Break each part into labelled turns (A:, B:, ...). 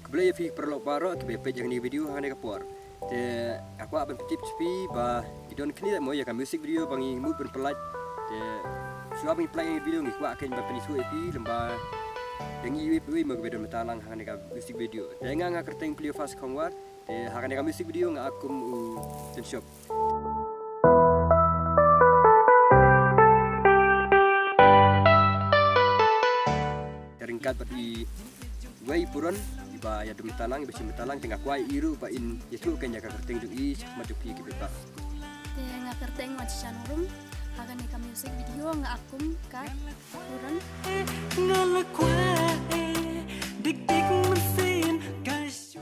A: kebelah fi perlu baru ke page yang ni video hanya kapur. Te aku akan tip spi bah idon kini mau ya kan music video bangi mood berpelat. Te suami play video ni kuat akan berpenisu epi lembah yang iwi mau video metalang hanya kan music video. Te nganga kerteng play fast kongwar. Te hanya kan music video ngak akum ten shop. Ringkat bagi wei puron iba ya dum talang iba sim talang tengah kuai iru ba in yetu kan jaga kerteng tu i maju pi ki beta
B: tengah kerteng macam chanurum akan eka music video nga akum ka puron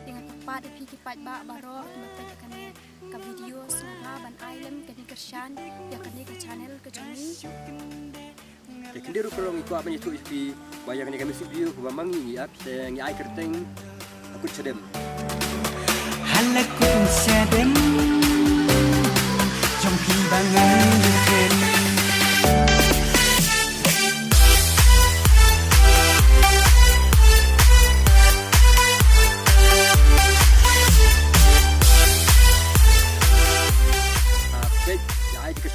B: tengah tepat pi ki pat ba baro mata kan ka video suha ban ailem kan kersan ya kan ke channel ke jami
A: kendiru perong ikut apa itu pi bayang ni kami video ku mangi ap teng ai kerteng aku cedem
C: halakun sedem trong khi bangan lên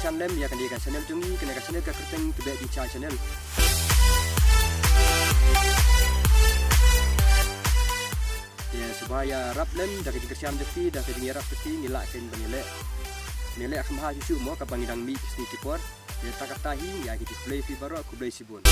A: channel ya kan dia kan channel tungi kena kan channel ka kerteng tebek di channel ya supaya rap lem dah ke kersiam depi dah ke rap depi nilak kan nilai akan ha cucu mo ka bangidang mi sni tipor ya takatahi ya display fi baru aku play sibun